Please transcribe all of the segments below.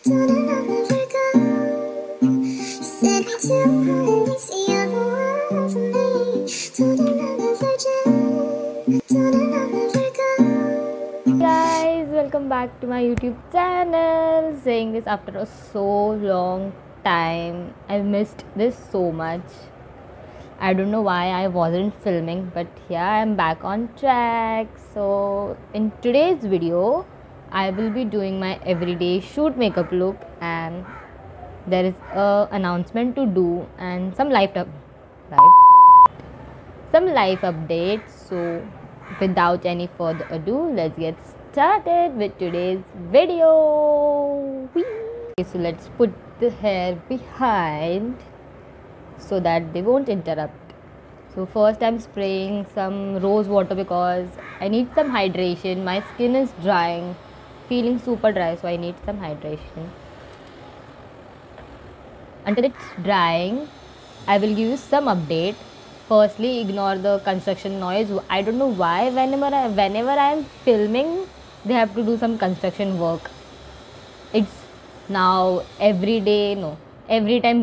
Told him I'll never go. Said me too hard, makes the other one for me. Told him I'm a virgin. Told him I'll never go. Guys, welcome back to my YouTube channel. Saying this after a so long time. I missed this so much. I don't know why I wasn't filming, but yeah, I'm back on track. So in today's video I will be doing my everyday shoot makeup look, and there is a announcement to do and some life updates. So without any further ado, let's get started with today's video. Okay, so let's put the hair behind so that they won't interrupt. So first I'm spraying some rose water because I need some hydration. My skin is drying, feeling super dry, so I need some hydration. Until it's drying, I will give you some update. Firstly, ignore the construction noise. I don't know why whenever I am filming, they have to do some construction work. It's now every time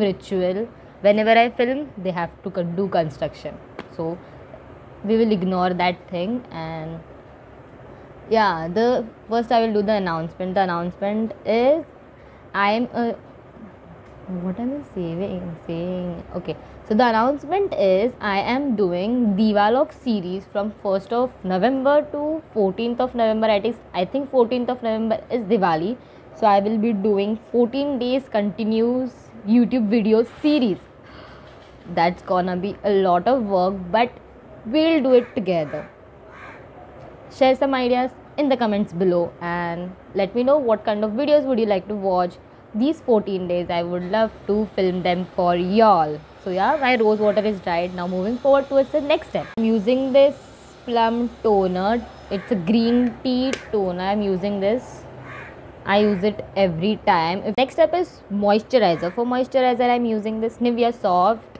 ritual. Whenever I film, they have to do construction. So we will ignore that thing. And yeah, the first I will do the announcement. The announcement is what am I saying? Okay, so the announcement is I am doing Diwalok series from 1st of November to 14th of November. I think 14th of November is Diwali. So I will be doing 14 days continuous YouTube video series. That's gonna be a lot of work, but we'll do it together. Share some ideas in the comments below and let me know what kind of videos would you like to watch these 14 days. I would love to film them for y'all. So yeah, my rose water is dried. Now moving forward towards the next step. I'm using this plum toner. It's a green tea toner. I'm using this. I use it every time. Next step is moisturizer. For moisturizer, I'm using this Nivea Soft.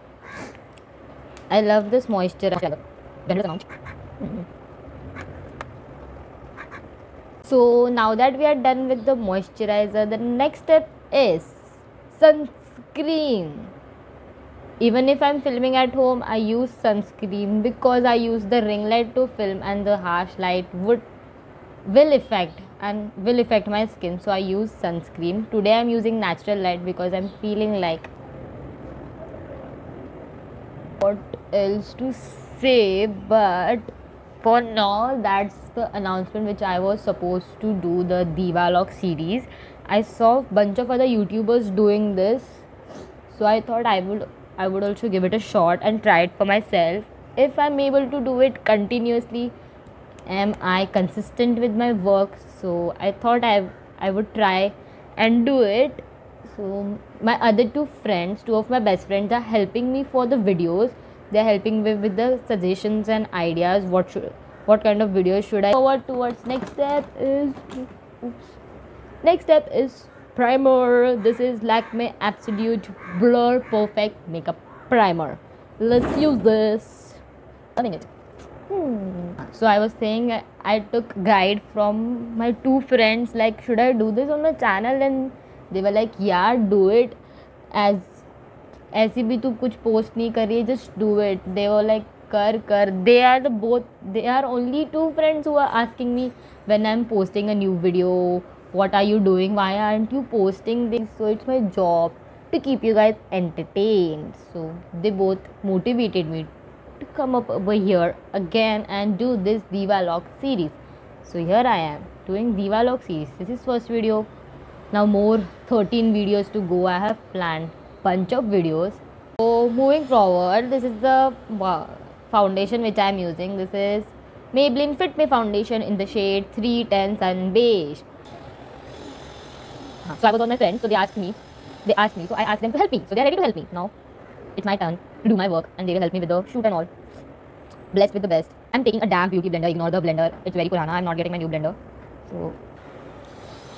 I love this moisturizer. So now that we are done with the moisturizer, the next step is sunscreen. Even if I'm filming at home, I use sunscreen because I use the ring light to film and the harsh light will affect my skin. So I use sunscreen. Today I'm using natural light because I'm feeling like what else to say, but for now that's the announcement which I was supposed to do, the Diwalok series. I saw a bunch of other YouTubers doing this, so I thought I would also give it a shot and try it for myself. If I'm able to do it continuously, am I consistent with my work? So I thought I would try and do it. So my other two of my best friends are helping me for the videos. They're helping me with the suggestions and ideas. What kind of videos should I forward towards? Next step is primer. This is Lakme Absolute Blur Perfect Makeup Primer. Let's use this. Loving it. So I was saying I took guide from my two friends, like, should I do this on my channel? And they were like, yeah, do it. As ऐसी भी तू कुछ post नहीं कर रही है, just do it. They were like, कर. They are only two friends who are asking me when I'm posting a new video, what are you doing, why aren't you posting this? So it's my job to keep you guys entertained. So they both motivated me to come up over here again and do this Diwalok series. So here I am doing Diwalok series. This is first video. Now more 13 videos to go. I have planned bunch of videos. So moving forward, this is the foundation which I am using. This is Maybelline Fit Me foundation in the shade 310 Sun Beige. So I was with my friends, so they asked me, so I asked them to help me. So they are ready to help me. Now it's my turn to do my work and they will help me with the shoot and all. Blessed with the best. I'm taking a damn beauty blender. Ignore the blender, it's very purana. I'm not getting my new blender.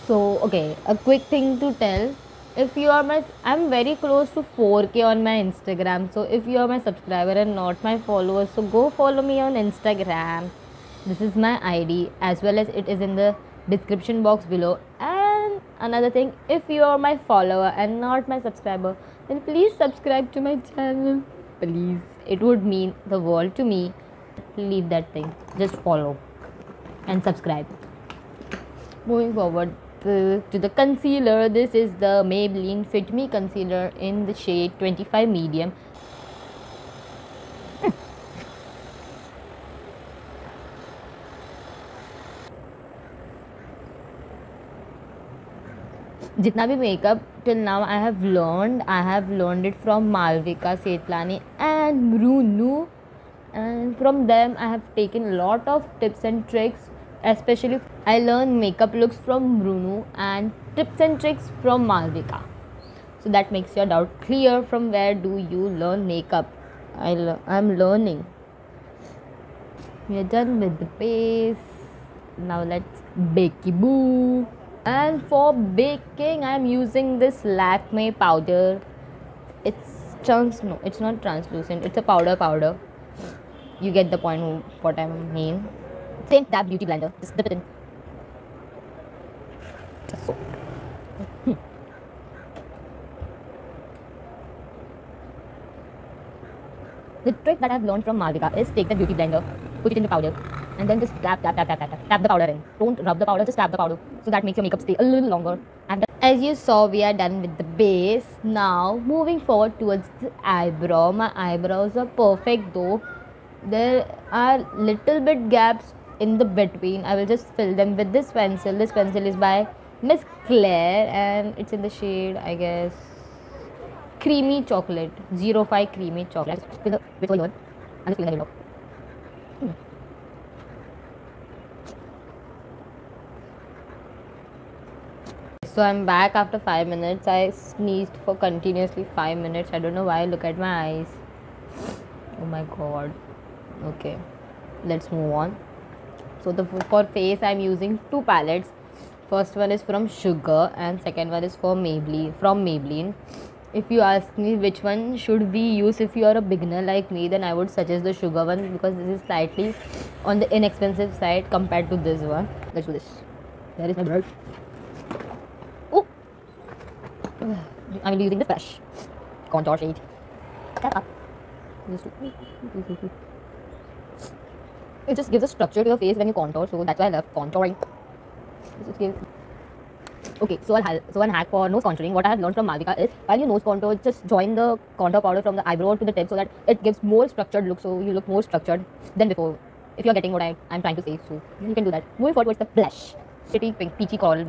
So okay, a quick thing to tell. If you are I'm very close to 4K on my Instagram. So if you are my subscriber and not my follower, so go follow me on Instagram. This is my ID, as well as it is in the description box below. And another thing, if you are my follower and not my subscriber, then please subscribe to my channel, please. It would mean the world to me. Leave that thing, just follow and subscribe. Moving forward to the concealer. This is the Maybelline Fit Me concealer in the shade 25 medium. जितना भी makeup till now I have learned it from Malvika Setlani and Brunu, and from them I have taken a lot of tips and tricks. Especially I learned makeup looks from Brunu and tips and tricks from Malvika. So that makes your doubt clear. From where do you learn makeup? I'm learning. We are done with the base. Now let's bakey boo. And for baking I'm using this Lakme powder. It's chunks, no, it's not translucent, it's a powder. You get the point what I mean. Same that beauty blender, just dip it in. Just so. The trick that I've learned from Malvika is take the beauty blender, put it in the powder, and then just tap the powder in. Don't rub the powder, just tap the powder, so that makes your makeup stay a little longer. As you saw, we are done with the base. Now moving forward towards the eyebrow. My eyebrows are perfect though. There are little bit gaps in the between. I will just fill them with this pencil. This pencil is by Miss Claire and it's in the shade, I guess, creamy chocolate, 05 creamy chocolate. Before you I'm just filling the window. So I'm back after 5 minutes. I sneezed for continuously 5 minutes. I don't know why. Look at my eyes. Oh my god. Okay, let's move on. So for face I'm using two palettes. First one is from Sugar and second one is from Maybelline. If you ask me which one should we use if you are a beginner like me, then I would suggest the Sugar one because this is slightly on the inexpensive side compared to this one. Let's do this. There is my brush. Oh, I'm using the brush contour shade. It just gives a structure to your face when you contour, so that's why I love contouring. Okay, so one hack for nose contouring, what I have learned from Malvika is while you nose contour, just join the contour powder from the eyebrow to the tip so that it gives more structured look, so you look more structured than before. If you are getting what I'm trying to say, so you can do that. Moving forward towards the blush, pretty pink, peachy coral,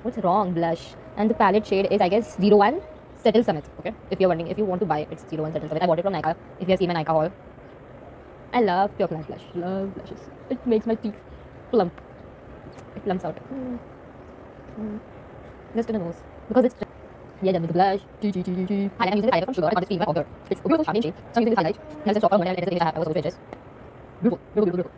what's wrong, blush, and the palette shade is I guess 01 Settle Summit. Okay, if you're wondering, if you want to buy it, it's 01 Settle Summit. I bought it from Nykaa. If you have seen my Nykaa haul. I love Pure Class blush. Love blushes. It makes my teeth plump. It plumps out. Just in the nose. Because it's... Yeah, done with the blush. Highlight. I'm using the highlight from Sugar. I got this cream powder. It's a beautiful shade. So I'm using this highlight. Now just drop on it. Let us say I was edges. Beautiful.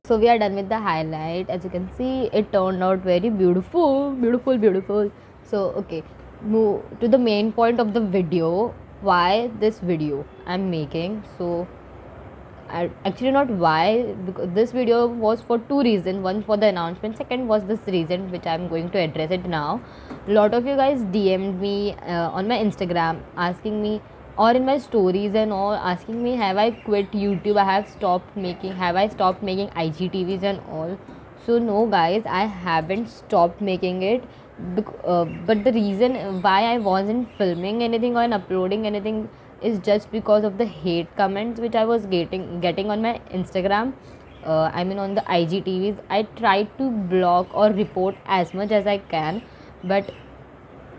So we are done with the highlight. As you can see, it turned out very beautiful. So okay, move to the main point of the video. Why this video I'm making? So actually not why, because this video was for two reasons. One for the announcement, second was this reason which I'm going to address it now. A lot of you guys DM'd me on my Instagram asking me, or in my stories and all, asking me have I quit YouTube, have I stopped making IGTVs and all. So no guys, I haven't stopped making it, but the reason why I wasn't filming anything or uploading anything is just because of the hate comments which I was getting on my Instagram. I mean on the IGTVs. I tried to block or report as much as I can, but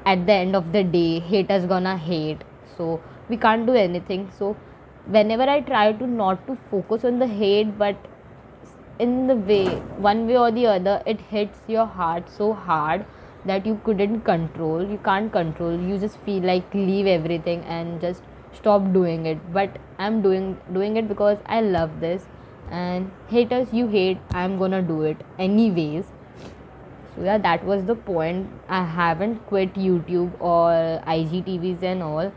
at the end of the day haters gonna hate, so we can't do anything. So whenever I try to not to focus on the hate, but in the way, one way or the other, it hits your heart so hard that you can't control, you just feel like leave everything and just stop doing it. But I'm doing it because I love this, and haters, you hate, I'm gonna do it anyways. So yeah, that was the point. I haven't quit YouTube or IGTVs and all,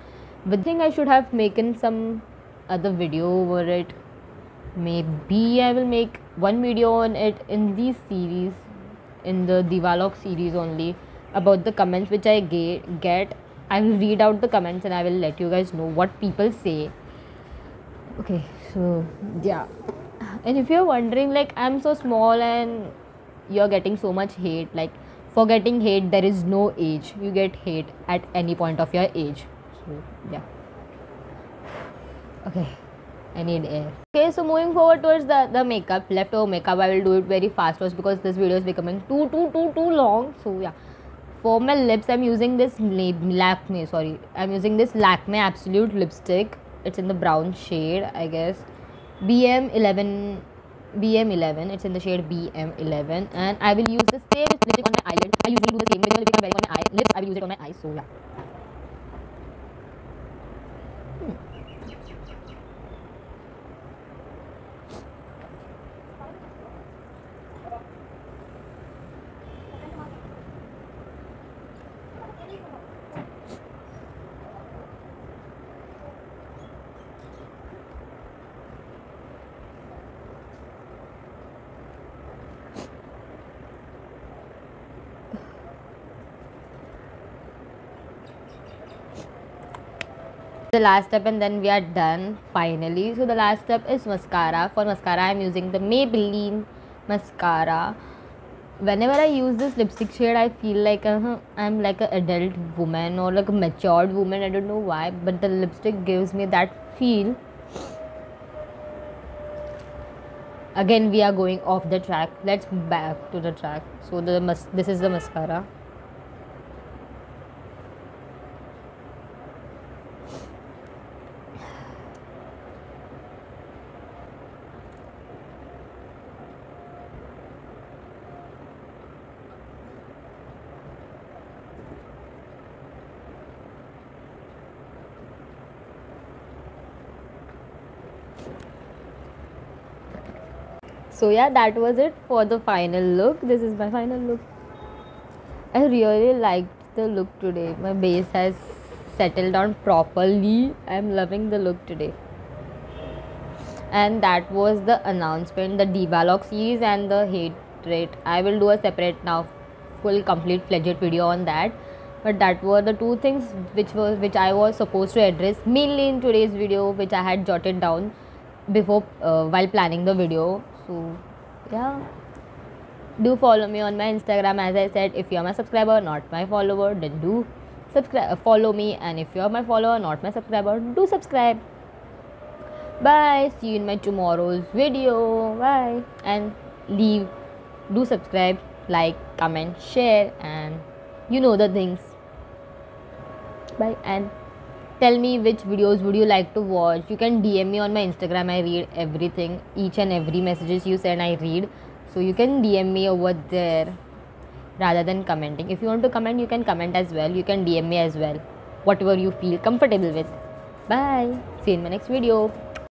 but I think I should have making some other video over it. Maybe I will make one video on it in this series, in the Divalog series only, about the comments which I get. I will read out the comments and I will let you guys know what people say. Okay, so yeah. And if you're wondering, like, I'm so small and you're getting so much hate, like, for getting hate, there is no age. You get hate at any point of your age. So yeah. Okay, I need air. Okay, so moving forward towards the makeup, leftover makeup, I will do it very fast first because this video is becoming too long. So yeah, for my lips, I'm using this Lakme. Sorry, I'm using this Lakme Absolute lipstick. It's in the brown shade, I guess. BM11. It's in the shade BM11, and I will use the same lipstick on my eyelid. I usually do the same with the lipstick I'm wearing on my lips. I will use it on my eyes. So yeah. The last step and then we are done finally. So the last step is mascara. For mascara, I'm using the Maybelline mascara. Whenever I use this lipstick shade, I feel like I'm like an adult woman or like a matured woman. I don't know why, but the lipstick gives me that feel. Again, we are going off the track. Let's back to the track. So this is the mascara. So yeah, that was it for the final look. This is my final look. I really liked the look today. My base has settled down properly. I'm loving the look today. And that was the announcement, the Divalog series and the hate rate. I will do a separate now full complete fledged video on that. But that were the two things which I was supposed to address mainly in today's video, which I had jotted down before while planning the video. So yeah, do follow me on my Instagram. As I said, if you're my subscriber, not my follower, then do follow me, and if you're my follower, not my subscriber, do subscribe. Bye, see you in my tomorrow's video. Bye, and do subscribe, like, comment, share, and you know the things. Bye, and tell me which videos would you like to watch. You can DM me on my Instagram. I read everything, each and every messages you send I read, so you can DM me over there rather than commenting. If you want to comment, you can comment as well. You can DM me as well, whatever you feel comfortable with. Bye, see you in my next video.